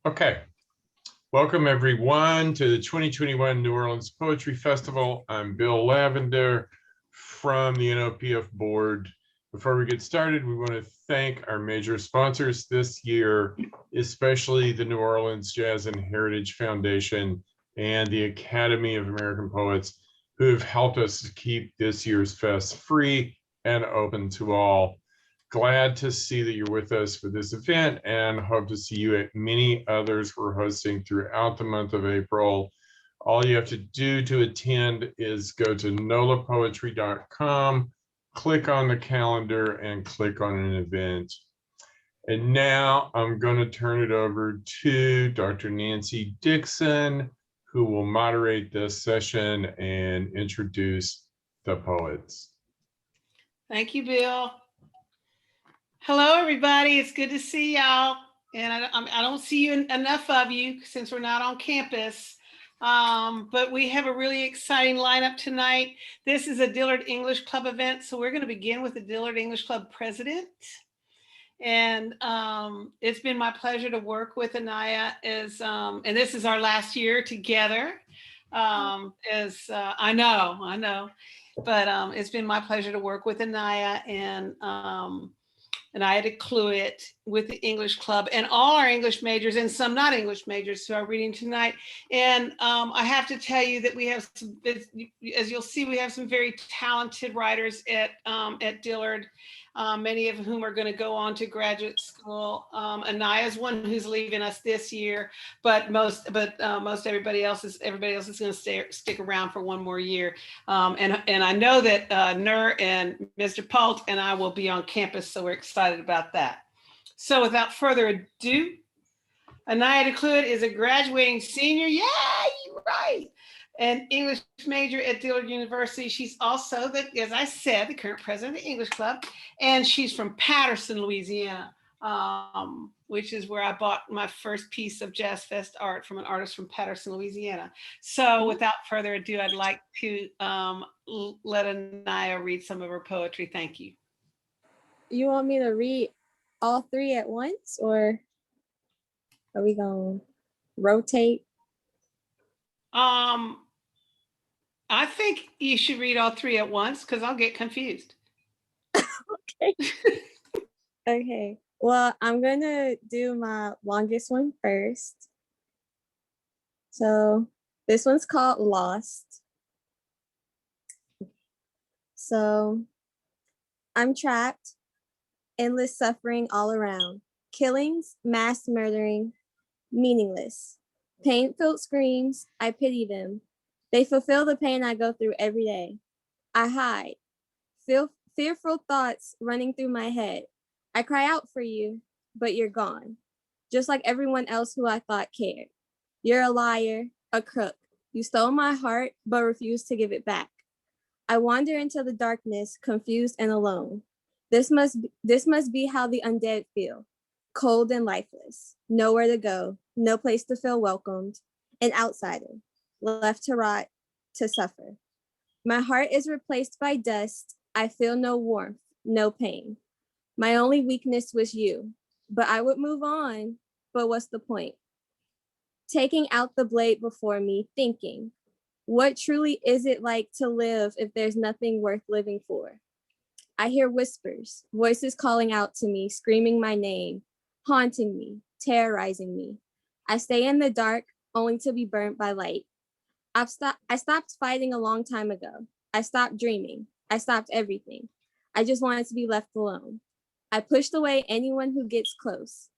Okay, welcome everyone to the 2021 New Orleans Poetry Festival. I'm Bill Lavender from the NOPF board. Before we get started, we want to thank our major sponsors this year, especially the New Orleans Jazz and Heritage Foundation and the Academy of American Poets, who have helped us to keep this year's fest free and open to all. Glad to see that you're with us for this event and hope to see you at many others we're hosting throughout the month of April. All you have to do to attend is go to nolapoetry.com, click on the calendar, and click on an event. And now I'm going to turn it over to Dr. Nancy Dixon, who will moderate this session and introduce the poets. Thank you, Bill. Hello, everybody. It's good to see y'all. And I don't see you enough of you since we're not on campus. But we have a really exciting lineup tonight. This is a Dillard English Club event. So we're going to begin with the Dillard English Club president. And it's been my pleasure to work with Anaya and this is our last year together. I know. But it's been my pleasure to work with Anaya and I had to clue it with the English Club and all our English majors and some not English majors who are reading tonight. And I have to tell you that we have, as you'll see, we have some very talented writers at Dillard, many of whom are going to go on to graduate school. Anaya's one who's leaving us this year, but most everybody else is going to stick around for one more year. And I know that Nur and Mr. Polt and I will be on campus, so we're excited about that. So without further ado, Anaya DeCluid is a graduating senior. Yeah, you're right. An English major at Dillard University. She's also, as I said, the current president of the English Club, and she's from Patterson, Louisiana, which is where I bought my first piece of Jazz Fest art from an artist from Patterson, Louisiana. So without further ado, I'd like to let Anaya read some of her poetry. Thank you. You want me to read all three at once, or are we going to rotate? I think you should read all three at once because I'll get confused. Okay. Okay. Well, I'm going to do my longest one first. So this one's called Lost. So I'm trapped, endless suffering all around, killings, mass murdering, meaningless. Pain-filled screams, I pity them. They fulfill the pain I go through every day. I hide, feel fearful thoughts running through my head. I cry out for you, but you're gone. Just like everyone else who I thought cared. You're a liar, a crook. You stole my heart, but refused to give it back. I wander into the darkness, confused and alone. This must be how the undead feel. Cold and lifeless, nowhere to go, no place to feel welcomed, an outsider, left to rot, to suffer. My heart is replaced by dust. I feel no warmth, no pain. My only weakness was you, but I would move on. But what's the point? Taking out the blade before me, thinking, what truly is it like to live if there's nothing worth living for? I hear whispers, voices calling out to me, screaming my name, haunting me, terrorizing me. I stay in the dark, only to be burnt by light. I stopped fighting a long time ago. I stopped dreaming. I stopped everything. I just wanted to be left alone. I pushed away anyone who gets close.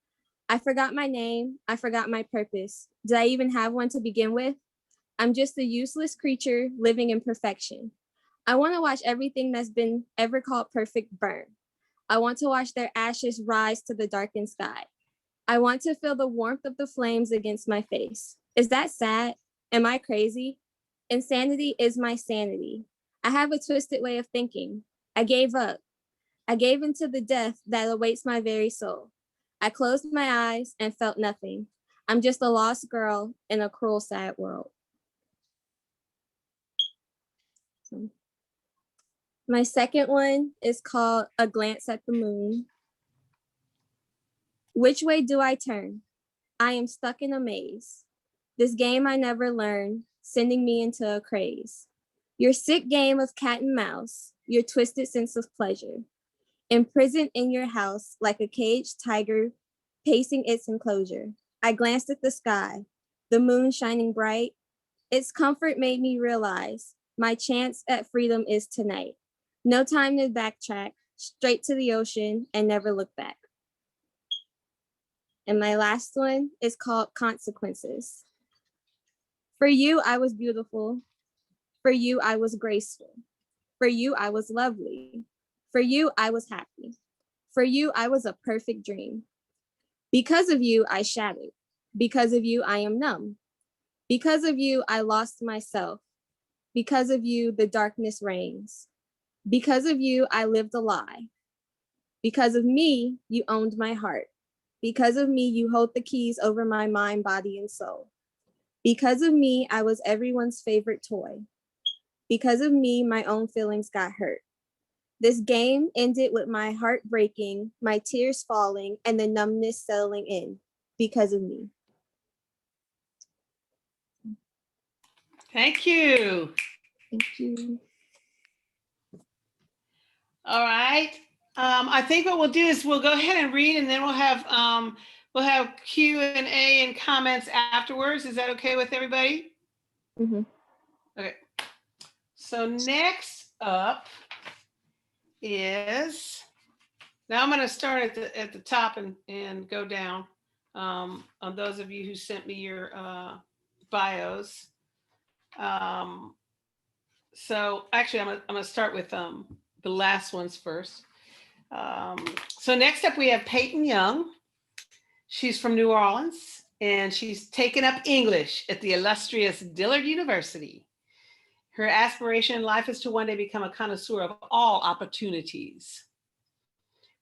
I forgot my name. I forgot my purpose. Did I even have one to begin with? I'm just a useless creature living in perfection. I want to watch everything that's been ever called perfect burn. I want to watch their ashes rise to the darkened sky. I want to feel the warmth of the flames against my face. Is that sad? Am I crazy? Insanity is my sanity. I have a twisted way of thinking. I gave up. I gave into the death that awaits my very soul. I closed my eyes and felt nothing. I'm just a lost girl in a cruel, sad world. My second one is called A Glance at the Moon. Which way do I turn? I am stuck in a maze. This game I never learned, sending me into a craze. Your sick game of cat and mouse, your twisted sense of pleasure. Imprisoned in your house like a caged tiger pacing its enclosure. I glanced at the sky, the moon shining bright. Its comfort made me realize my chance at freedom is tonight. No time to backtrack, straight to the ocean and never look back. And my last one is called Consequences. For you, I was beautiful. For you, I was graceful. For you, I was lovely. For you, I was happy. For you, I was a perfect dream. Because of you, I shattered. Because of you, I am numb. Because of you, I lost myself. Because of you, the darkness reigns. Because of you, I lived a lie. Because of me, you owned my heart. Because of me, you hold the keys over my mind, body, and soul. Because of me, I was everyone's favorite toy. Because of me, my own feelings got hurt. This game ended with my heart breaking, my tears falling, and the numbness settling in because of me. Thank you. Thank you. All right. I think what we'll do is we'll go ahead and read, and then we'll have Q&A and comments afterwards. Is that okay with everybody? Mm-hmm. Okay. So next up is, now I'm going to start at the top and go down on those of you who sent me your bios. So actually, I'm going to start with the last ones first. So next up, we have Peyton Young. She's from New Orleans, and she's taken up English at the illustrious Dillard University. Her aspiration in life is to one day become a connoisseur of all opportunities.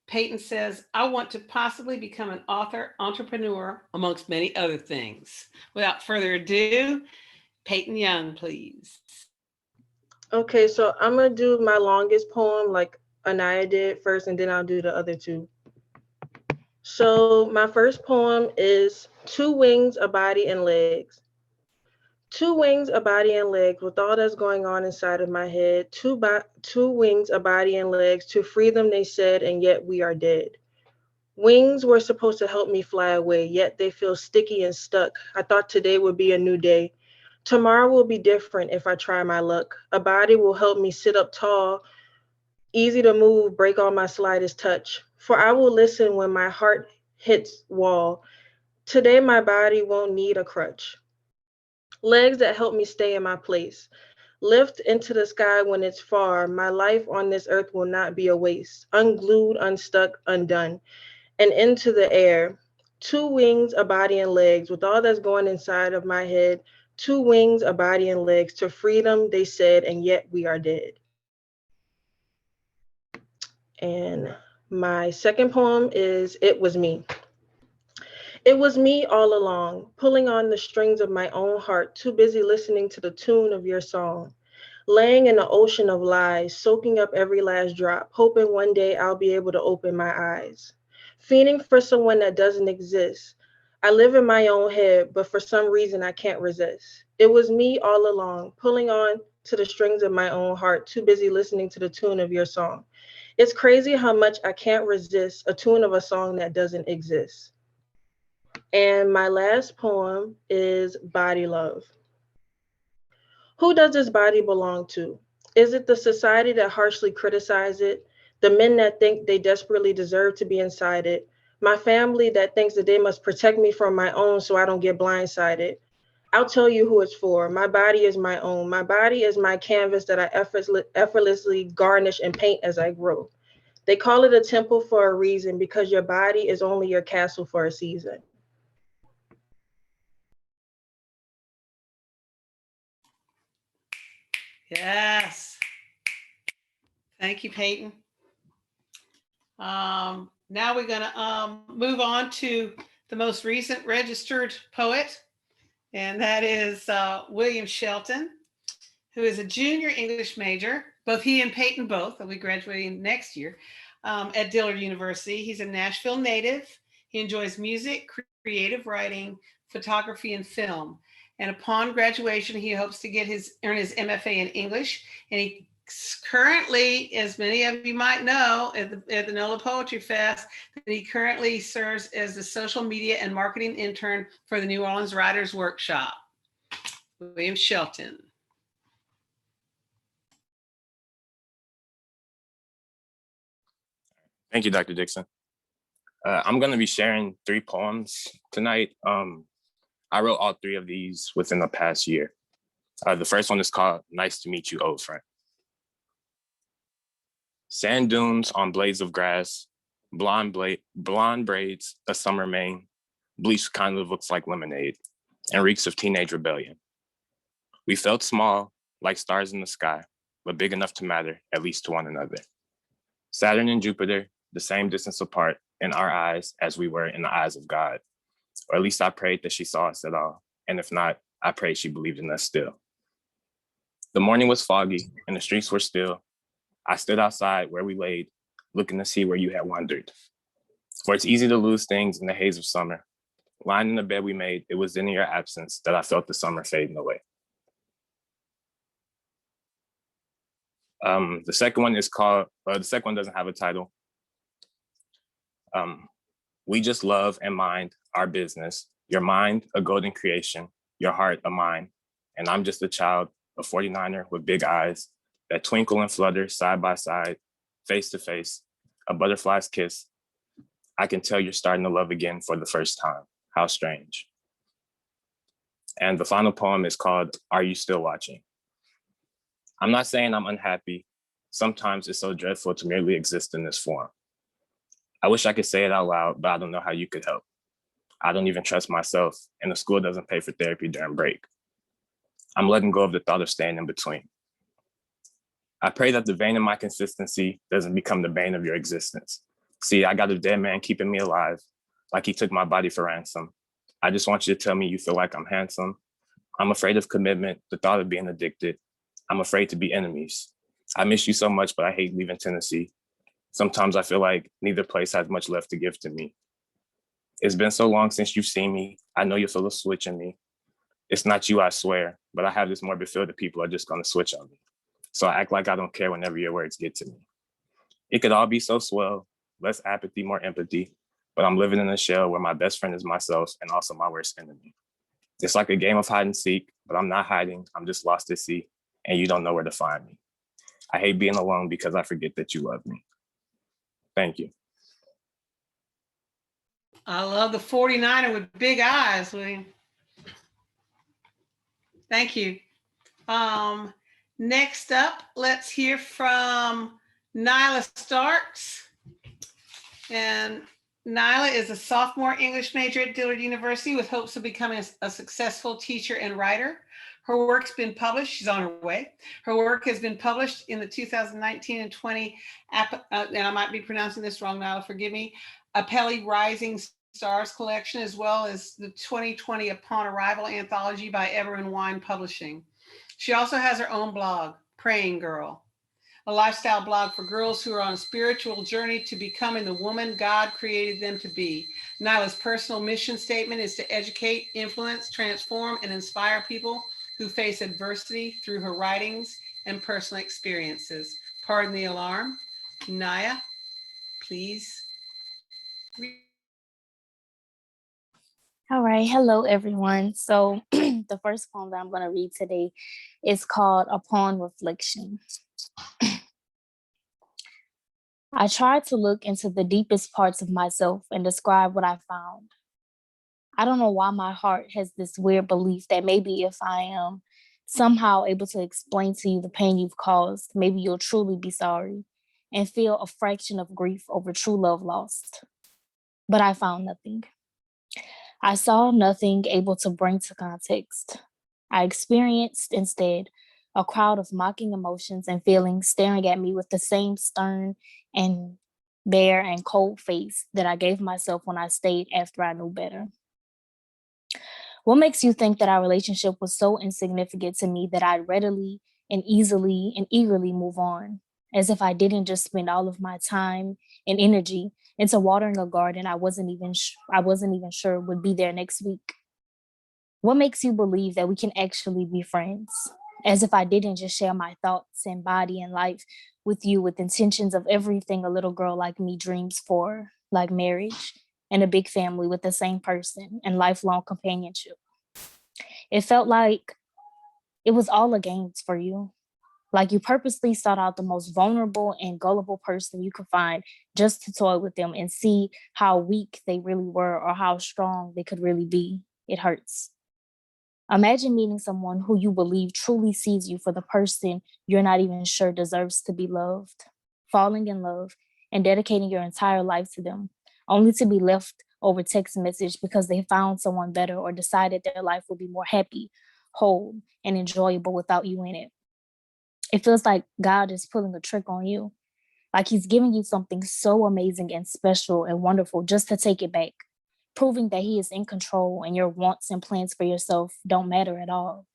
Peyton says, I want to possibly become an author, entrepreneur, amongst many other things. Without further ado, Peyton Young, please. Okay, so I'm going to do my longest poem like Anaya did first, and then I'll do the other two. So my first poem is Two Wings, a Body, and Legs. Two wings, a body, and legs, with all that's going on inside of my head. Two wings, a body, and legs, to free them, they said, and yet we are dead. Wings were supposed to help me fly away, yet they feel sticky and stuck. I thought today would be a new day. Tomorrow will be different if I try my luck. A body will help me sit up tall, easy to move, break all my slightest touch. For I will listen when my heart hits wall. Today my body won't need a crutch. Legs that help me stay in my place. Lift into the sky when it's far. My life on this earth will not be a waste. Unglued, unstuck, undone, and into the air. Two wings, a body, and legs, with all that's going inside of my head. Two wings, a body, and legs, to freedom, they said, and yet we are dead. And my second poem is It Was Me. It was me all along, pulling on the strings of my own heart, too busy listening to the tune of your song. Laying in the ocean of lies, soaking up every last drop, hoping one day I'll be able to open my eyes. Fiending for someone that doesn't exist. I live in my own head, but for some reason I can't resist. It was me all along, pulling on to the strings of my own heart, too busy listening to the tune of your song. It's crazy how much I can't resist a tune of a song that doesn't exist. And my last poem is Body Love. Who does this body belong to? Is it the society that harshly criticizes it? The men that think they desperately deserve to be inside it? My family that thinks that they must protect me from my own so I don't get blindsided? I'll tell you who it's for. My body is my own. My body is my canvas that I effortlessly garnish and paint as I grow. They call it a temple for a reason, because your body is only your castle for a season. Yes. Thank you, Peyton. Now we're going to move on to the most recent registered poet, and that is William Shelton, who is a junior English major. Both he and Peyton both will be graduating next year at Dillard University. He's a Nashville native. He enjoys music, creative writing, photography, and film. And upon graduation, he hopes to earn his MFA in English. And he currently, as many of you might know, at the NOLA Poetry Fest, that he currently serves as the social media and marketing intern for the New Orleans Writers Workshop. William Shelton. Thank you, Dr. Dixon. I'm going to be sharing 3 poems tonight. I wrote all 3 of these within the past year. The first one is called Nice to Meet You, Old Friend. Sand dunes on blades of grass, blonde braids, a summer mane, bleach kind of looks like lemonade, and reeks of teenage rebellion. We felt small, like stars in the sky, but big enough to matter, at least to one another. Saturn and Jupiter, the same distance apart in our eyes as we were in the eyes of God. Or at least I prayed that she saw us at all. And if not, I prayed she believed in us still. The morning was foggy and the streets were still. I stood outside where we laid, looking to see where you had wandered. For it's easy to lose things in the haze of summer. Lying in the bed we made, it was in your absence that I felt the summer fading away. The second one is called, the second one doesn't have a title. We just love and mind our business. Your mind, a golden creation, your heart, a mine. And I'm just a child, a 49er with big eyes that twinkle and flutter side by side, face to face, a butterfly's kiss. I can tell you're starting to love again for the first time. How strange. And the final poem is called Are You Still Watching? I'm not saying I'm unhappy. Sometimes it's so dreadful to merely exist in this form. I wish I could say it out loud, but I don't know how you could help. I don't even trust myself, and the school doesn't pay for therapy during break. I'm letting go of the thought of staying in between. I pray that the vein in my consistency doesn't become the bane of your existence. See, I got a dead man keeping me alive, like he took my body for ransom. I just want you to tell me you feel like I'm handsome. I'm afraid of commitment, the thought of being addicted. I'm afraid to be enemies. I miss you so much, but I hate leaving Tennessee. Sometimes I feel like neither place has much left to give to me. It's been so long since you've seen me. I know you feel a switch in me. It's not you, I swear, but I have this morbid feel that people are just gonna switch on me. So I act like I don't care whenever your words get to me. It could all be so swell, less apathy, more empathy, but I'm living in a shell where my best friend is myself and also my worst enemy. It's like a game of hide and seek, but I'm not hiding, I'm just lost at sea, and you don't know where to find me. I hate being alone because I forget that you love me. Thank you. I love the 49er with big eyes, William. Thank you. Next up, let's hear from Nyla Starks. And Nyla is a sophomore English major at Dillard University with hopes of becoming a successful teacher and writer. Her work's been published, she's on her way. Her work has been published in the 2019 and 20, and I might be pronouncing this wrong, Nyla, forgive me, Apelli Rising Stars collection, as well as the 2020 Upon Arrival anthology by Ever and Wine Publishing. She also has her own blog, Praying Girl, a lifestyle blog for girls who are on a spiritual journey to becoming the woman God created them to be. Nyla's personal mission statement is to educate, influence, transform, and inspire people who face adversity through her writings and personal experiences. Pardon the alarm. Naya, please. All right, hello everyone. So the first poem that I'm going to read today is called Upon Reflection. I tried to look into the deepest parts of myself and describe what I found. I don't know why my heart has this weird belief that maybe if I am somehow able to explain to you the pain you've caused, maybe you'll truly be sorry and feel a fraction of grief over true love lost. But I found nothing. I saw nothing able to bring to context. I experienced instead a crowd of mocking emotions and feelings staring at me with the same stern and bare and cold face that I gave myself when I stayed after I knew better. What makes you think that our relationship was so insignificant to me that I'd readily and easily and eagerly move on? as if I didn't just spend all of my time and energy into watering a garden I wasn't even sure would be there next week. What makes you believe that we can actually be friends? As if I didn't just share my thoughts and body and life with you with intentions of everything a little girl like me dreams for, like marriage and a big family with the same person and lifelong companionship. It felt like it was all a game for you. Like you purposely sought out the most vulnerable and gullible person you could find just to toy with them and see how weak they really were or how strong they could really be. It hurts. Imagine meeting someone who you believe truly sees you for the person you're not even sure deserves to be loved, falling in love and dedicating your entire life to them, only to be left over text message because they found someone better or decided their life would be more happy, whole, and enjoyable without you in it. It feels like God is pulling a trick on you, like he's giving you something so amazing and special and wonderful just to take it back, proving that he is in control and your wants and plans for yourself don't matter at all.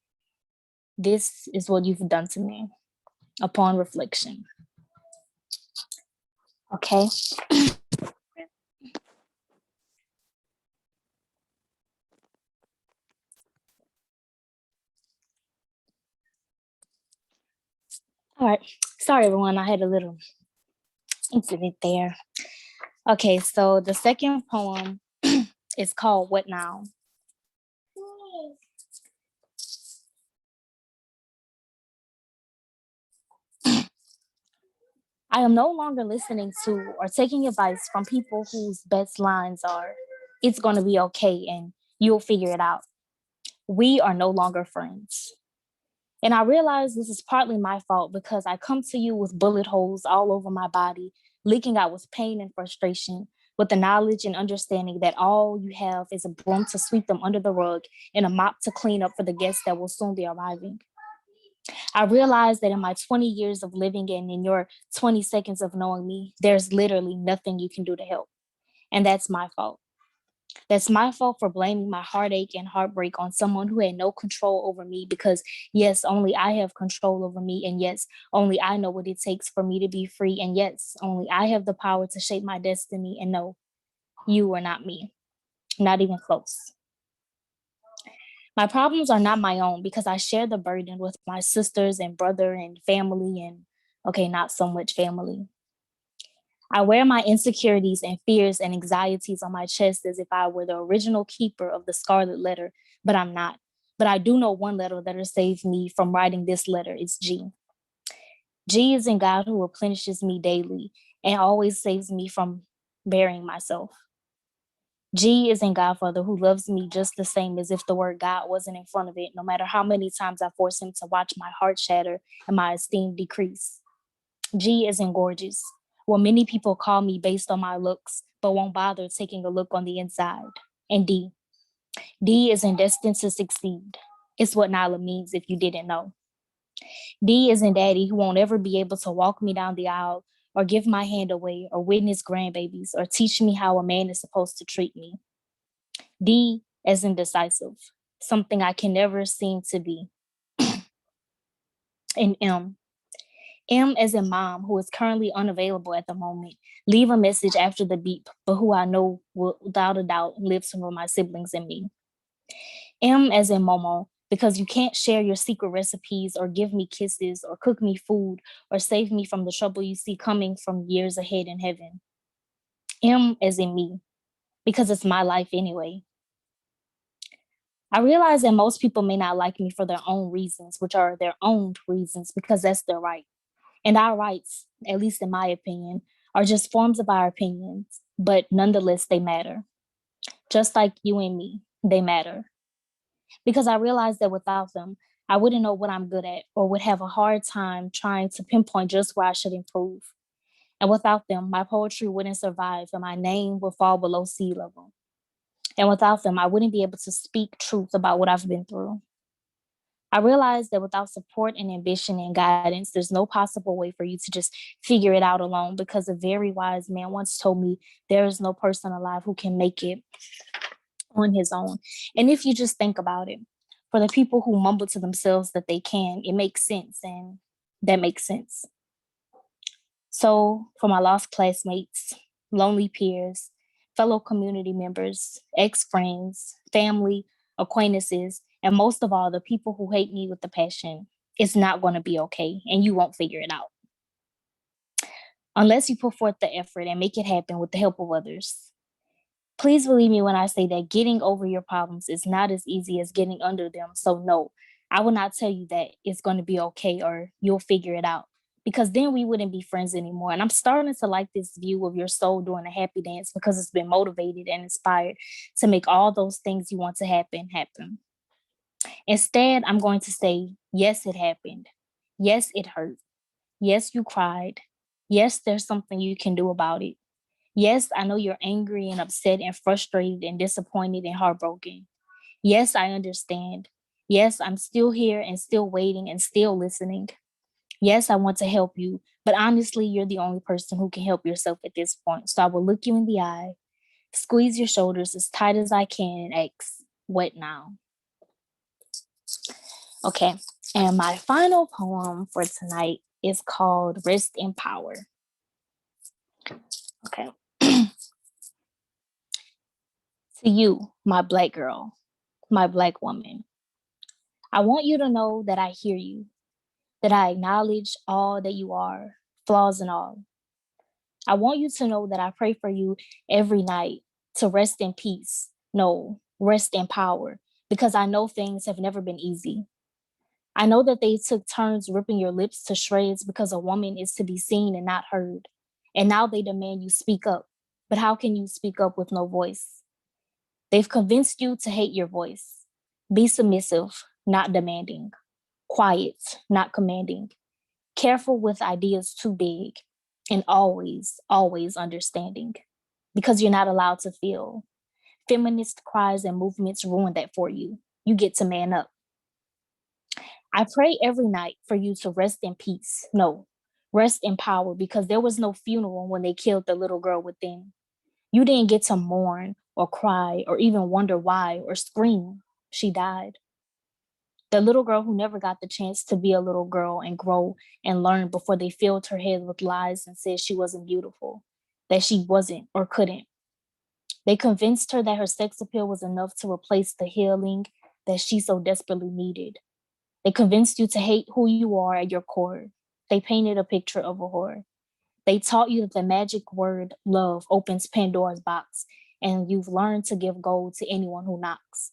This is what you've done to me upon reflection. Okay. All right. Sorry, everyone. I had a little incident there. Okay, so the second poem is called What Now? I am no longer listening to or taking advice from people whose best lines are, "It's going to be okay and you'll figure it out." We are no longer friends. And I realize this is partly my fault because I come to you with bullet holes all over my body, leaking out with pain and frustration, with the knowledge and understanding that all you have is a broom to sweep them under the rug and a mop to clean up for the guests that will soon be arriving. I realize that in my 20 years of living and in your 20 seconds of knowing me, there's literally nothing you can do to help. And that's my fault. That's my fault for blaming my heartache and heartbreak on someone who had no control over me because, yes, only I have control over me. And yes, only I know what it takes for me to be free. And yes, only I have the power to shape my destiny. And no, you are not me, not even close. My problems are not my own because I share the burden with my sisters and brother and family and, okay, not so much family. I wear my insecurities and fears and anxieties on my chest as if I were the original keeper of the scarlet letter, but I'm not. But I do know one letter that has saved me from writing this letter. It's G. G is in God who replenishes me daily and always saves me from burying myself. G is in Godfather who loves me just the same as if the word God wasn't in front of it, no matter how many times I force him to watch my heart shatter and my esteem decrease. G is in Gorgeous. Well, many people call me based on my looks, but won't bother taking a look on the inside. And D. D is in Destined to Succeed. It's what Nyla means if you didn't know. D is in Daddy who won't ever be able to walk me down the aisle or give my hand away or witness grandbabies or teach me how a man is supposed to treat me. D as in Decisive, something I can never seem to be. And M. M as in Mom, who is currently unavailable at the moment. Leave a message after the beep, but who I know will, without a doubt, lives with my siblings and me. M as in Momo, because you can't share your secret recipes or give me kisses or cook me food or save me from the trouble you see coming from years ahead in heaven. M as in me, because it's my life anyway. I realize that most people may not like me for their own reasons, which are their own reasons, because that's their right. And our rights, at least in my opinion, are just forms of our opinions, but nonetheless, they matter. Just like you and me, they matter. Because I realize that without them, I wouldn't know what I'm good at or would have a hard time trying to pinpoint just where I should improve. And without them, my poetry wouldn't survive and my name would fall below sea level. And without them, I wouldn't be able to speak truth about what I've been through. I realized that without support and ambition and guidance, there's no possible way for you to just figure it out alone, because a very wise man once told me there is no person alive who can make it on his own. And if you just think about it, for the people who mumble to themselves that they can, it makes sense, and that makes sense. So for my lost classmates, lonely peers, fellow community members, ex-friends, family, acquaintances, and most of all, the people who hate me with the passion, it's not going to be okay, and you won't figure it out. Unless you put forth the effort and make it happen with the help of others. Please believe me when I say that getting over your problems is not as easy as getting under them. So no, I will not tell you that it's going to be okay or you'll figure it out, because then we wouldn't be friends anymore. And I'm starting to like this view of your soul doing a happy dance because it's been motivated and inspired to make all those things you want to happen. Instead, I'm going to say, yes, it happened. Yes, it hurt. Yes, you cried. Yes, there's something you can do about it. Yes, I know you're angry and upset and frustrated and disappointed and heartbroken. Yes, I understand. Yes, I'm still here and still waiting and still listening. Yes, I want to help you, but honestly, you're the only person who can help yourself at this point. So I will look you in the eye, squeeze your shoulders as tight as I can, and ask, what now? Okay, and my final poem for tonight is called Rest in Power. Okay. To you, my Black girl, my Black woman, I want you to know that I hear you, that I acknowledge all that you are, flaws and all. I want you to know that I pray for you every night to rest in peace. No, rest in power, because I know things have never been easy. I know that they took turns ripping your lips to shreds because a woman is to be seen and not heard. And now they demand you speak up. But how can you speak up with no voice? They've convinced you to hate your voice. Be submissive, not demanding. Quiet, not commanding. Careful with ideas too big. And always, always understanding. Because you're not allowed to feel. Feminist cries and movements ruin that for you. You get to man up. I pray every night for you to rest in peace. No, rest in power, because there was no funeral when they killed the little girl within. You didn't get to mourn or cry or even wonder why or scream. She died. The little girl who never got the chance to be a little girl and grow and learn before they filled her head with lies and said she wasn't beautiful, that she wasn't or couldn't. They convinced her that her sex appeal was enough to replace the healing that she so desperately needed. They convinced you to hate who you are at your core. They painted a picture of a whore. They taught you that the magic word love opens Pandora's box, and you've learned to give gold to anyone who knocks.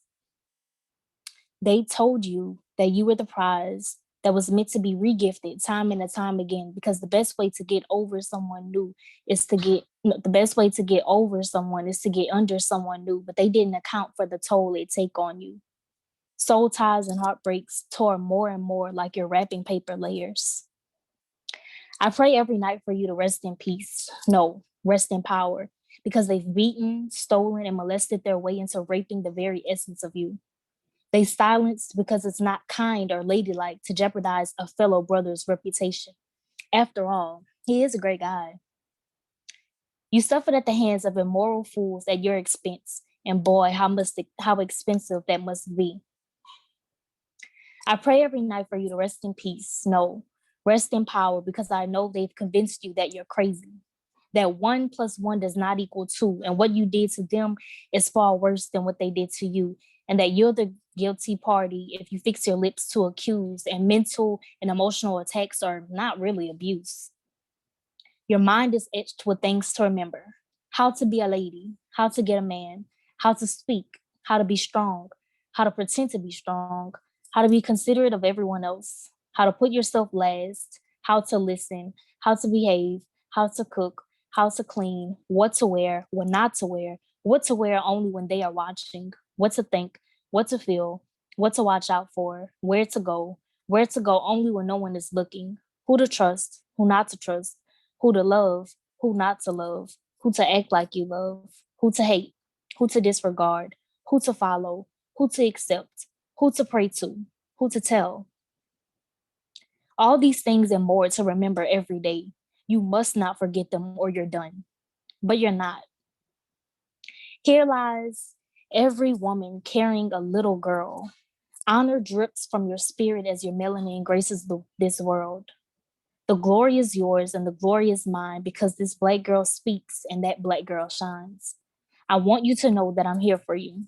They told you that you were the prize that was meant to be regifted time and time again, because the best way to get over someone new is to get, the best way to get over someone is to get under someone new, but they didn't account for the toll it take on you. Soul ties and heartbreaks tore more and more like your wrapping paper layers. I pray every night for you to rest in peace. No, rest in power, because they've beaten, stolen, and molested their way into raping the very essence of you. They silenced because it's not kind or ladylike to jeopardize a fellow brother's reputation. After all, he is a great guy. You suffered at the hands of immoral fools at your expense, and boy, how expensive that must be. I pray every night for you to rest in peace. No, rest in power, because I know they've convinced you that you're crazy, that 1 + 1 does not equal 2, and what you did to them is far worse than what they did to you, and that you're the guilty party if you fix your lips to accuse, and mental and emotional attacks are not really abuse. Your mind is etched with things to remember: how to be a lady, how to get a man, how to speak, how to be strong, how to pretend to be strong, how to be considerate of everyone else, how to put yourself last, how to listen, how to behave, how to cook, how to clean, what to wear, what not to wear, what to wear only when they are watching, what to think, what to feel, what to watch out for, where to go only when no one is looking, who to trust, who not to trust, who to love, who not to love, who to act like you love, who to hate, who to disregard, who to follow, who to accept, who to pray to, who to tell. All these things and more to remember every day. You must not forget them or you're done. But you're not. Here lies every woman carrying a little girl. Honor drips from your spirit as your melanin graces this world. The glory is yours and the glory is mine because this Black girl speaks and that Black girl shines. I want you to know that I'm here for you.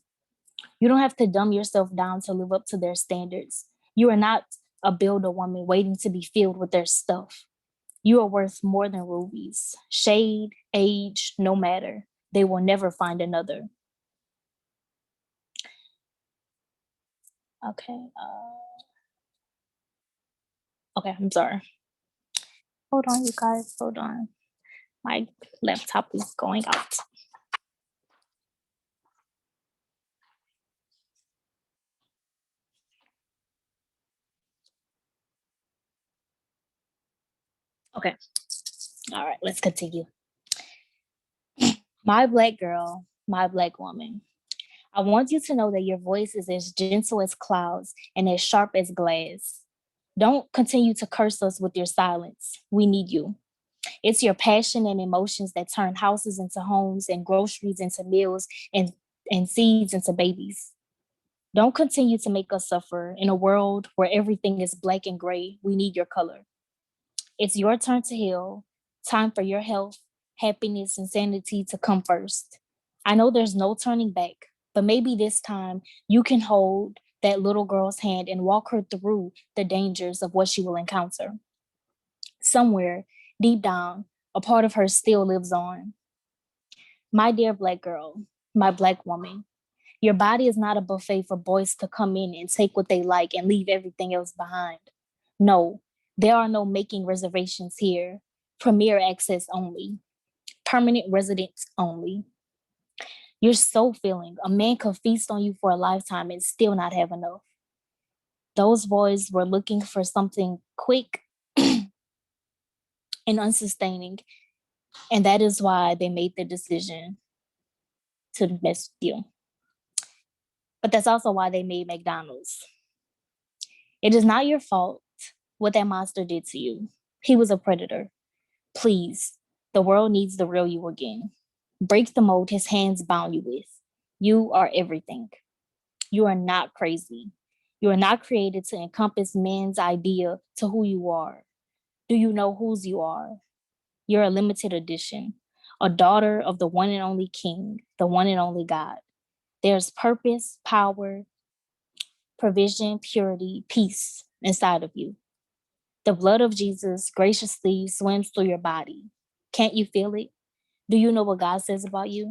You don't have to dumb yourself down to live up to their standards. You are not a builder woman waiting to be filled with their stuff. You are worth more than rubies. Shade, age, no matter. They will never find another. Okay. Okay, I'm sorry. Hold on, you guys. Hold on. My laptop is going out. Okay. All right, let's continue. My Black girl, my Black woman. I want you to know that your voice is as gentle as clouds and as sharp as glass. Don't continue to curse us with your silence. We need you. It's your passion and emotions that turn houses into homes and groceries into meals and seeds into babies. Don't continue to make us suffer in a world where everything is black and gray. We need your color. It's your turn to heal. Time for your health, happiness, and sanity to come first. I know there's no turning back, but maybe this time you can hold that little girl's hand and walk her through the dangers of what she will encounter. Somewhere deep down, a part of her still lives on. My dear Black girl, my Black woman, your body is not a buffet for boys to come in and take what they like and leave everything else behind. No, there are no making reservations here. Premier access only. Permanent residence only. You're so filling. A man could feast on you for a lifetime and still not have enough. Those boys were looking for something quick and unsustaining. And that is why they made the decision to mess with you. But that's also why they made McDonald's. It is not your fault what that monster did to you. He was a predator. Please, the world needs the real you again. Break the mold his hands bound you with. You are everything. You are not crazy. You are not created to encompass man's idea to who you are. Do you know whose you are? You're a limited edition, a daughter of the one and only King, the one and only God. There's purpose, power, provision, purity, peace inside of you. The blood of Jesus graciously swims through your body. Can't you feel it? Do you know what God says about you?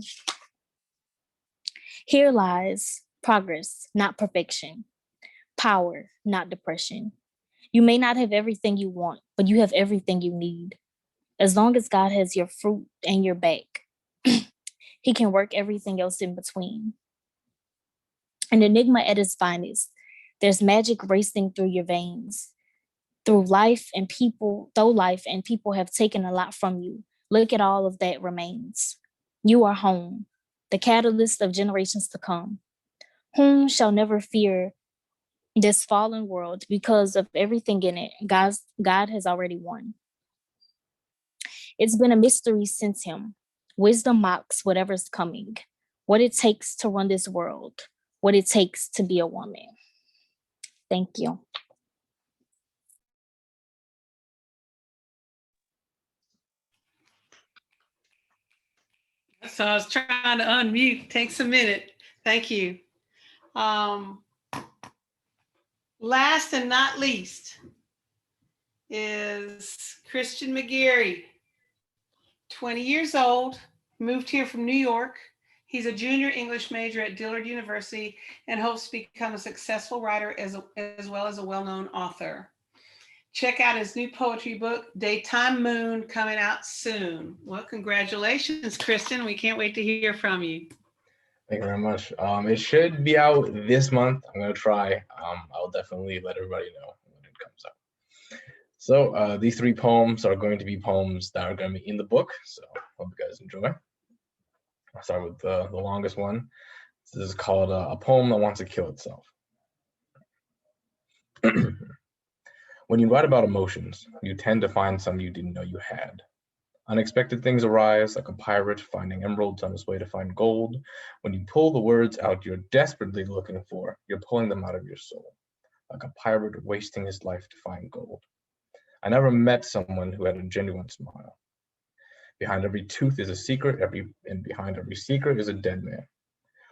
Here lies progress, not perfection. Power, not depression. You may not have everything you want, but you have everything you need. As long as God has your fruit and your back, he can work everything else in between. An enigma at its finest. There's magic racing through your veins. Though life and people have taken a lot from you, look at all of that remains. You are home, the catalyst of generations to come. Whom shall never fear this fallen world because of everything in it? God has already won. It's been a mystery since him. Wisdom mocks whatever's coming. What it takes to run this world. What it takes to be a woman. Thank you. So I was trying to unmute. Takes a minute. Thank you. Last and not least is Christian McGarry, 20 years old, moved here from New York. He's a junior English major at Dillard University and hopes to become a successful writer as well as a well-known author. Check out his new poetry book, Daytime Moon, coming out soon. Well, congratulations, Kristen. We can't wait to hear from you. Thank you very much. It should be out this month. I'm going to try. I'll definitely let everybody know when it comes out. So these three poems are going to be poems that are going to be in the book. So hope you guys enjoy. I'll start with the longest one. This is called A Poem That Wants to Kill Itself. When you write about emotions, you tend to find some you didn't know you had. Unexpected things arise, like a pirate finding emeralds on his way to find gold. When you pull the words out you're desperately looking for, you're pulling them out of your soul, like a pirate wasting his life to find gold. I never met someone who had a genuine smile. Behind every tooth is a secret, and behind every secret is a dead man.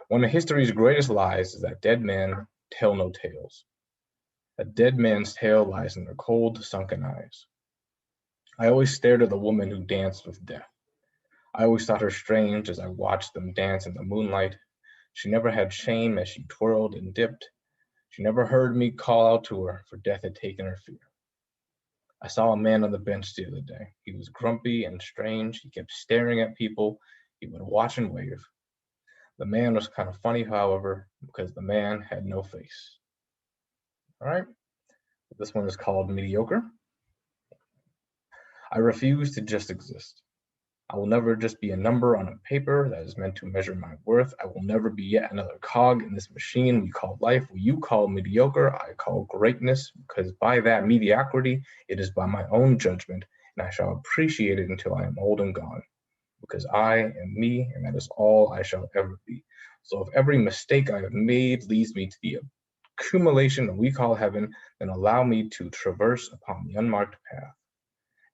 One of history's greatest lies is that dead men tell no tales. A dead man's tale lies in their cold, sunken eyes. I always stared at the woman who danced with death. I always thought her strange as I watched them dance in the moonlight. She never had shame as she twirled and dipped. She never heard me call out to her, for death had taken her fear. I saw a man on the bench the other day. He was grumpy and strange. He kept staring at people. He would watch and wave. The man was kind of funny, however, because the man had no face. All right, this one is called Mediocre. I refuse to just exist. I will never just be a number on a paper that is meant to measure my worth. I will never be yet another cog in this machine we call life. What you call mediocre, I call greatness, because by that mediocrity, it is by my own judgment, and I shall appreciate it until I am old and gone, because I am me, and that is all I shall ever be. So if every mistake I have made leads me to the accumulation that we call heaven, then allow me to traverse upon the unmarked path.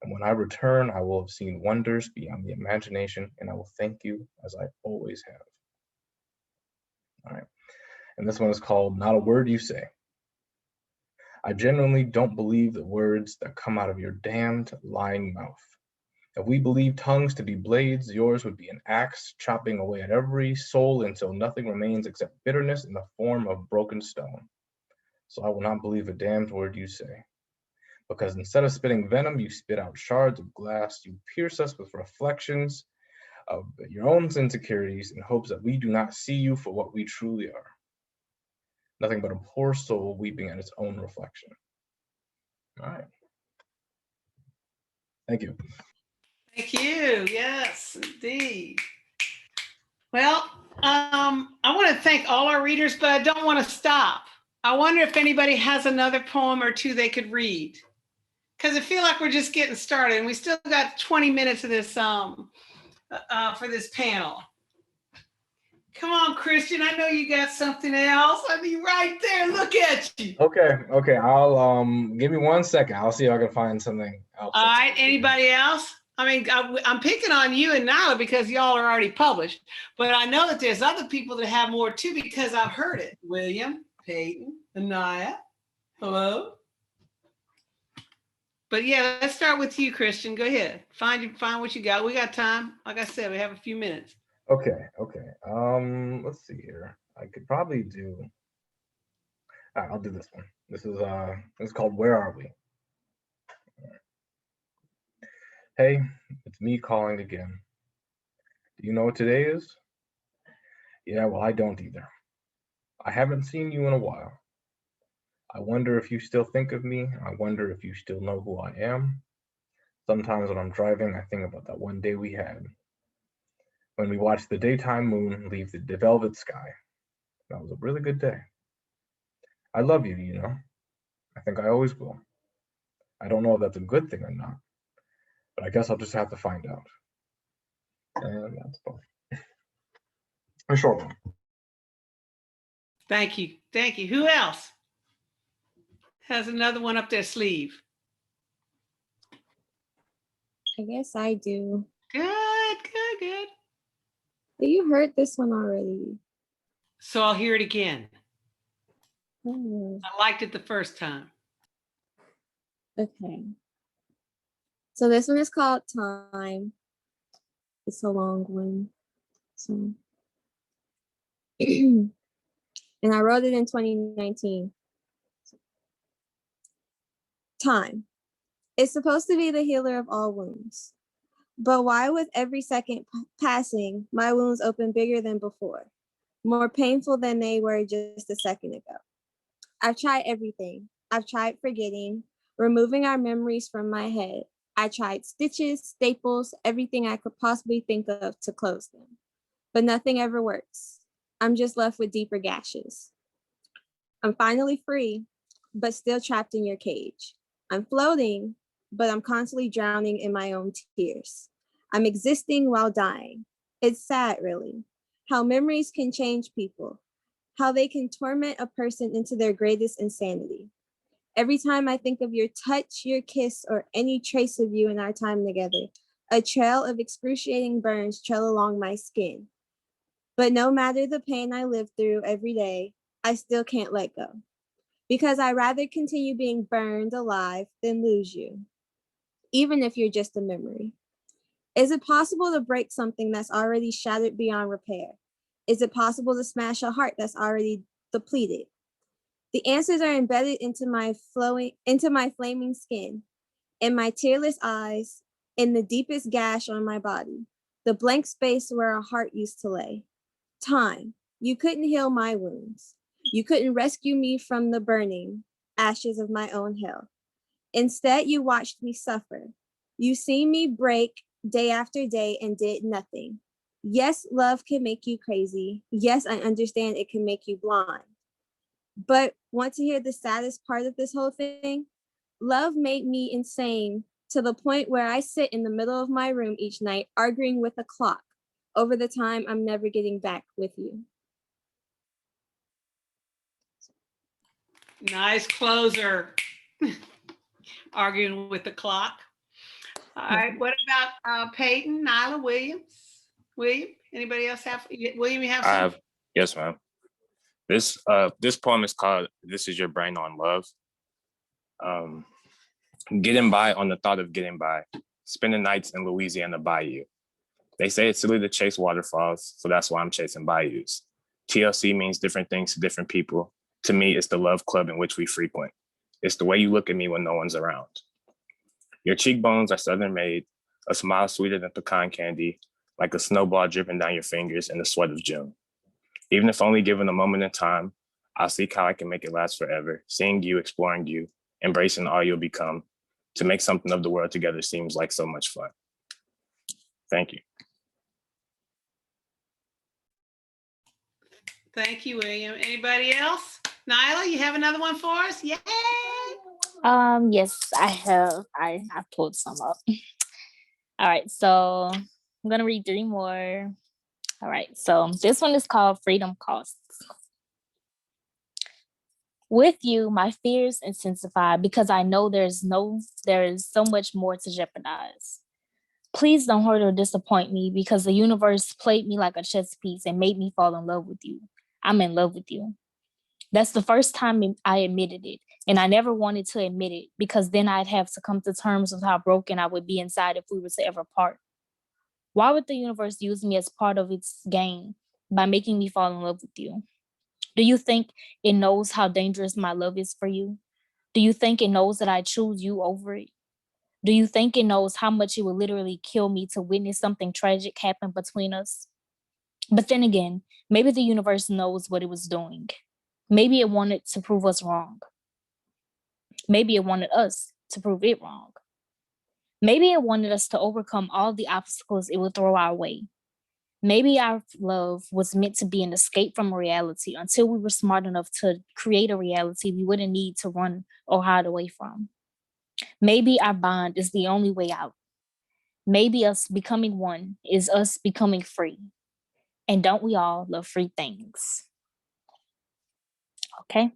And when I return, I will have seen wonders beyond the imagination, and I will thank you as I always have. All right. And this one is called Not a Word You Say. I genuinely don't believe the words that come out of your damned lying mouth. If we believe tongues to be blades, yours would be an axe chopping away at every soul until nothing remains except bitterness in the form of broken stone. So I will not believe a damned word you say. Because instead of spitting venom, you spit out shards of glass. You pierce us with reflections of your own insecurities in hopes that we do not see you for what we truly are. Nothing but a poor soul weeping at its own reflection. All right. Thank you. Thank you. Yes, indeed. Well, I want to thank all our readers, but I don't want to stop. I wonder if anybody has another poem or two they could read, because I feel like we're just getting started, and we still got 20 minutes of this for this panel. Come on, Christian. I know you got something else. I mean, right there. Look at you. Okay. I'll give me 1 second. I'll see if I can find something else. All right. Anybody else? I mean, I'm picking on you and Nyla because y'all are already published, but I know that there's other people that have more too because I've heard it. William, Peyton, Anaya, hello. But yeah, let's start with you, Christian. Go ahead. Find what you got. We got time. Like I said, we have a few minutes. Okay. Let's see here. I could probably do. All right, I'll do this one. This is called Where Are We? Hey, it's me calling again. Do you know what today is? Yeah, well, I don't either. I haven't seen you in a while. I wonder if you still think of me. I wonder if you still know who I am. Sometimes when I'm driving, I think about that one day we had, when we watched the daytime moon leave the velvet sky. That was a really good day. I love you, you know. I think I always will. I don't know if that's a good thing or not, but I guess I'll just have to find out. And that's both. A short one. Thank you. Who else has another one up their sleeve? I guess I do. Good. But you heard this one already. So I'll hear it again. Oh, I liked it the first time. okay. So this one is called Time. It's a long one. So and I wrote it in 2019. Time. It's supposed to be the healer of all wounds. But why with every second passing, my wounds open bigger than before, more painful than they were just a second ago? I've tried everything. I've tried forgetting, removing our memories from my head. I tried stitches, staples, everything I could possibly think of to close them. But nothing ever works. I'm just left with deeper gashes. I'm finally free, but still trapped in your cage. I'm floating, but I'm constantly drowning in my own tears. I'm existing while dying. It's sad, really, how memories can change people, how they can torment a person into their greatest insanity. Every time I think of your touch, your kiss, or any trace of you in our time together, a trail of excruciating burns trail along my skin. But no matter the pain I live through every day, I still can't let go. Because I'd rather continue being burned alive than lose you, even if you're just a memory. Is it possible to break something that's already shattered beyond repair? Is it possible to smash a heart that's already depleted? The answers are embedded into my flaming skin, in my tearless eyes, in the deepest gash on my body, the blank space where a heart used to lay. Time, you couldn't heal my wounds. You couldn't rescue me from the burning ashes of my own hell. Instead, you watched me suffer. You seen me break day after day and did nothing. Yes, love can make you crazy. Yes, I understand it can make you blind. But want to hear the saddest part of this whole thing? Love made me insane to the point where I sit in the middle of my room each night arguing with a clock over the time I'm never getting back with you. Nice closer. Arguing with the clock. All right, what about Peyton, Nyla, Williams? William, anybody else have, William, you have I some? have, yes, ma'am. This poem is called "This Is Your Brain on Love." Getting by on the thought of getting by, spending nights in Louisiana bayou. They say it's silly to chase waterfalls, so that's why I'm chasing bayous. TLC means different things to different people. To me, it's the love club in which we frequent. It's the way you look at me when no one's around. Your cheekbones are Southern made, a smile sweeter than pecan candy, like a snowball dripping down your fingers in the sweat of June. Even if only given a moment in time, I'll seek how I can make it last forever, seeing you, exploring you, embracing all you'll become. To make something of the world together seems like so much fun. Thank you. Thank you, William. Anybody else? Nyla, you have another one for us? Yay! Yes, I have. I pulled some up. All right, so I'm gonna read 3 more. All right, so this one is called Freedom Costs. With you, my fears intensify because I know there is so much more to jeopardize. Please don't hurt or disappoint me because the universe played me like a chess piece and made me fall in love with you. I'm in love with you. That's the first time I admitted it, and I never wanted to admit it because then I'd have to come to terms with how broken I would be inside if we were to ever part. Why would the universe use me as part of its game by making me fall in love with you? Do you think it knows how dangerous my love is for you? Do you think it knows that I choose you over it? Do you think it knows how much it would literally kill me to witness something tragic happen between us? But then again, maybe the universe knows what it was doing. Maybe it wanted to prove us wrong. Maybe it wanted us to prove it wrong. Maybe it wanted us to overcome all the obstacles it would throw our way. Maybe our love was meant to be an escape from reality until we were smart enough to create a reality we wouldn't need to run or hide away from. Maybe our bond is the only way out. Maybe us becoming one is us becoming free. And don't we all love free things? Okay.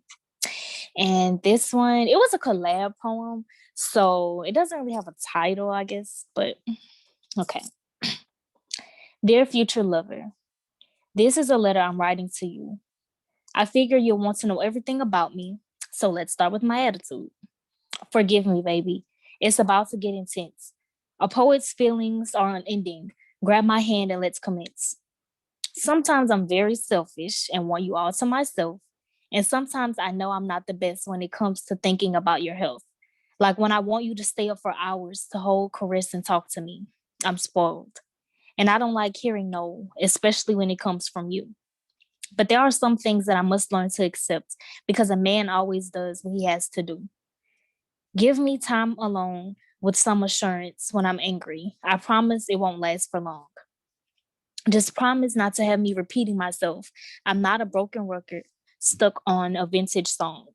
And this one, it was a collab poem, so it doesn't really have a title, I guess, but okay. Dear future lover, this is a letter I'm writing to you. I figure you'll want to know everything about me, so let's start with my attitude. Forgive me, baby. It's about to get intense. A poet's feelings are unending. Grab my hand and let's commence. Sometimes I'm very selfish and want you all to myself. And sometimes I know I'm not the best when it comes to thinking about your health. Like when I want you to stay up for hours to hold, caress, and talk to me. I'm spoiled. And I don't like hearing no, especially when it comes from you. But there are some things that I must learn to accept because a man always does what he has to do. Give me time alone with some assurance when I'm angry. I promise it won't last for long. Just promise not to have me repeating myself. I'm not a broken record stuck on a vintage song.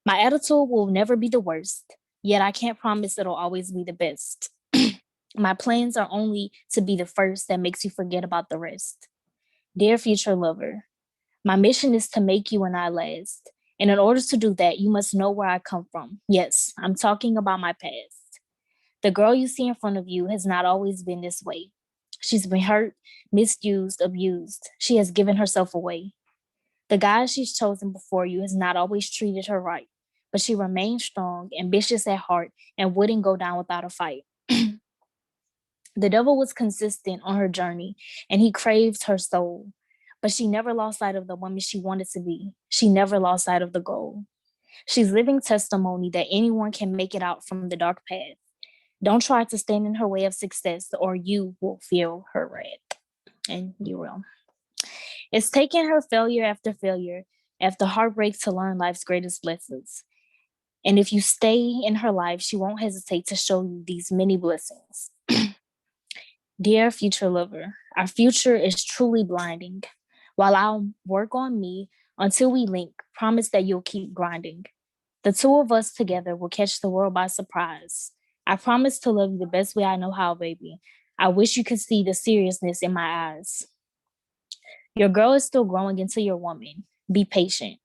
My attitude will never be the worst, yet I can't promise it'll always be the best. My plans are only to be the first that makes you forget about the rest. Dear future lover, my mission is to make you and I last, And in order to do that, you must know where I come from. Yes, I'm talking about my past. The girl you see in front of you has not always been this way. She's been hurt, misused, abused. She has given herself away. The guy she's chosen before you has not always treated her right, but she remained strong, ambitious at heart, and wouldn't go down without a fight. The devil was consistent on her journey, and he craved her soul, but she never lost sight of the woman she wanted to be. She never lost sight of the goal. She's living testimony that anyone can make it out from the dark path. Don't try to stand in her way of success, or you will feel her wrath. And you will. It's taken her failure after heartbreak to learn life's greatest lessons. And if you stay in her life, she won't hesitate to show you these many blessings. Dear future lover, our future is truly blinding. While I'll work on me until we link, promise that you'll keep grinding. The two of us together will catch the world by surprise. I promise to love you the best way I know how, baby. I wish you could see the seriousness in my eyes. Your girl is still growing into your woman. Be patient,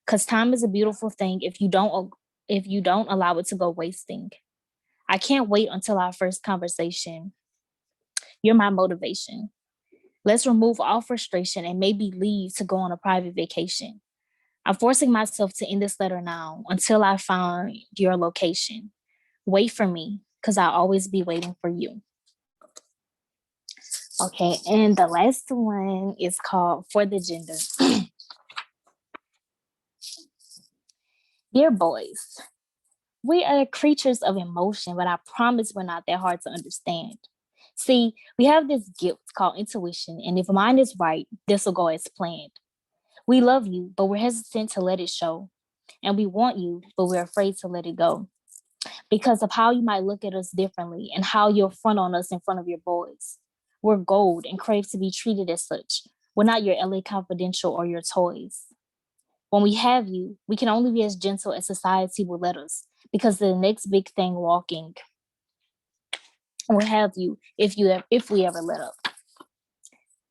because time is a beautiful thing if you don't allow it to go wasting. I can't wait until our first conversation. You're my motivation. Let's remove all frustration and maybe leave to go on a private vacation. I'm forcing myself to end this letter now until I find your location. Wait for me, because I'll always be waiting for you. Okay, and the last one is called For the Gender. Dear boys, we are creatures of emotion, but I promise we're not that hard to understand. See, we have this gift called intuition, and if mine is right, this will go as planned. We love you, but we're hesitant to let it show. And we want you, but we're afraid to let it go. Because of how you might look at us differently and how you'll front on us in front of your boys. We're gold and crave to be treated as such. We're not your LA Confidential or your toys. When we have you, we can only be as gentle as society will let us, because the next big thing walking will have you if we ever let up.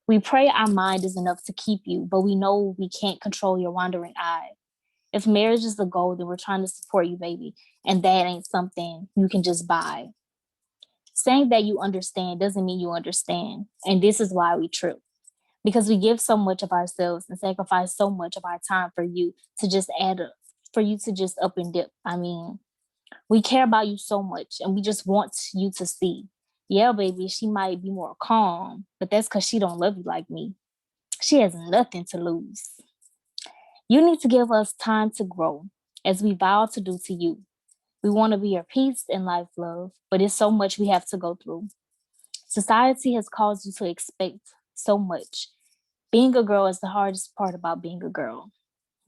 We pray our mind is enough to keep you, but we know we can't control your wandering eye. If marriage is the goal, then we're trying to support you, baby, and that ain't something you can just buy. Saying that you understand doesn't mean you understand, and this is why we trip. Because we give so much of ourselves and sacrifice so much of our time for you to just up and dip. I mean, we care about you so much, and we just want you to see. Yeah, baby, she might be more calm, but that's because she don't love you like me. She has nothing to lose. You need to give us time to grow, as we vow to do to you. We want to be your peace and life, love, but it's so much we have to go through. Society has caused you to expect so much. Being a girl is the hardest part about being a girl.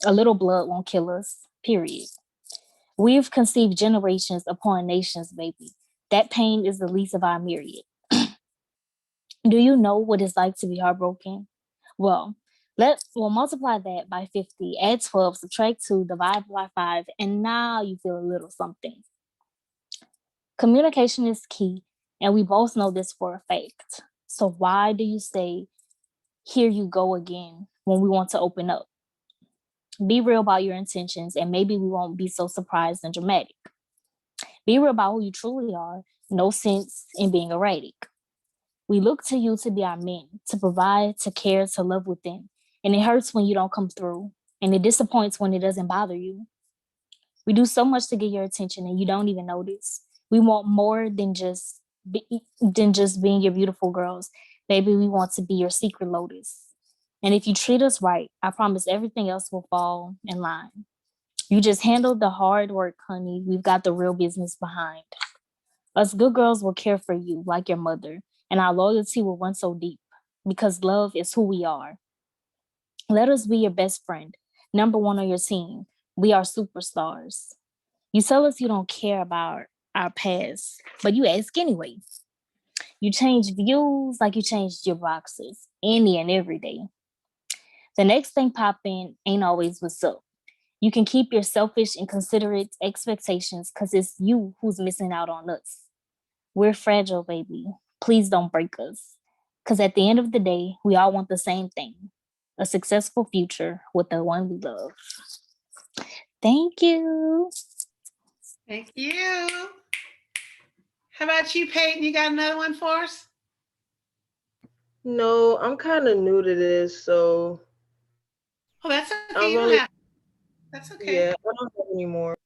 A little blood won't kill us, period. We've conceived generations upon nations, baby. That pain is the least of our myriad. Do you know what it's like to be heartbroken? Well, we'll multiply that by 50, add 12, subtract 2, divide by 5, and now you feel a little something. Communication is key, and we both know this for a fact. So why do you say, here you go again, when we want to open up? Be real about your intentions, and maybe we won't be so surprised and dramatic. Be real about who you truly are. No sense in being erratic. We look to you to be our men, to provide, to care, to love within. And it hurts when you don't come through, and it disappoints when it doesn't bother you. We do so much to get your attention, and you don't even notice. We want more than just being your beautiful girls. Baby, we want to be your secret lotus. And if you treat us right, I promise everything else will fall in line. You just handled the hard work, honey. We've got the real business behind. Us good girls will care for you like your mother, and our loyalty will run so deep because love is who we are. Let us be your best friend, number one on your team. We are superstars. You tell us you don't care about our past, but you ask anyway. You change views like you changed your boxes any and every day. The next thing popping ain't always what's up. You can keep your selfish and considerate expectations because it's you who's missing out on us. We're fragile, baby. Please don't break us. Because at the end of the day, we all want the same thing, a successful future with the one we love. Thank you. Thank you. How about you, Peyton? You got another one for us? No, I'm kind of new to this, so Oh, that's okay. I've You don't only, have. That's okay. yeah, I don't have any more.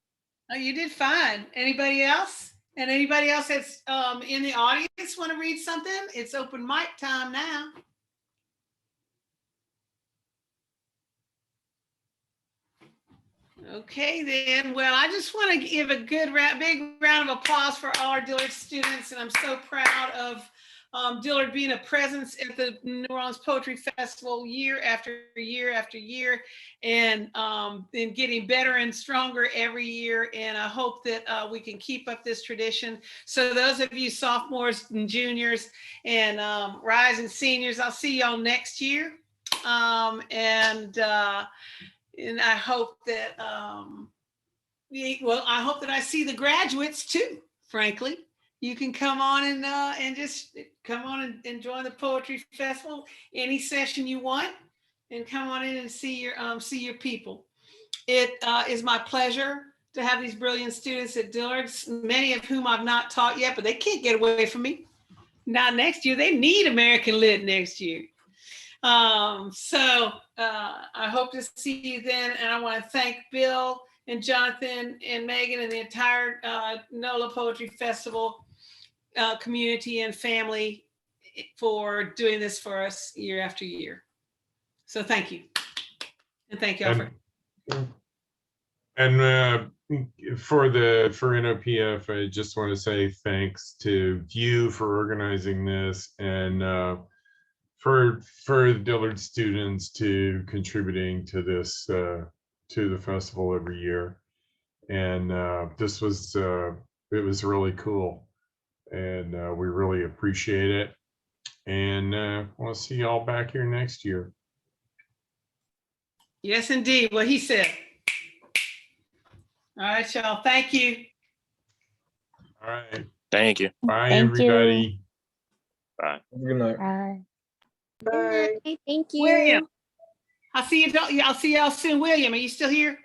Oh, you did fine. Anybody else? And anybody else that's in the audience want to read something? It's open mic time now. Okay, then. Well, I just want to give a good, big round of applause for all our Dillard students, and I'm so proud of Dillard being a presence at the New Orleans Poetry Festival year after year after year, and getting better and stronger every year. And I hope that we can keep up this tradition. So those of you sophomores and juniors and rising seniors, I'll see y'all next year. And I hope that, I hope that I see the graduates too, frankly. You can come on and just come on and join the Poetry Festival any session you want, and come on in and see your people. It is my pleasure to have these brilliant students at Dillard's, many of whom I've not taught yet, but they can't get away from me. Not next year. They need American Lit next year. I hope to see you then. And I want to thank Bill and Jonathan and Megan and the entire NOLA Poetry Festival community and family for doing this for us year after year. So thank you. And thank you all for. And for NOPF, I just want to say thanks to you for organizing this, and for the Dillard students to contributing to this to the festival every year. And this was it was really cool, and we really appreciate it. And we'll see y'all back here next year. Yes, indeed. What he said. All right, y'all. Thank you. All right. Thank you. Bye, Thank everybody. you. Bye. Good night. Bye. Bye. Thank you. William. I'll see y'all soon. William, are you still here?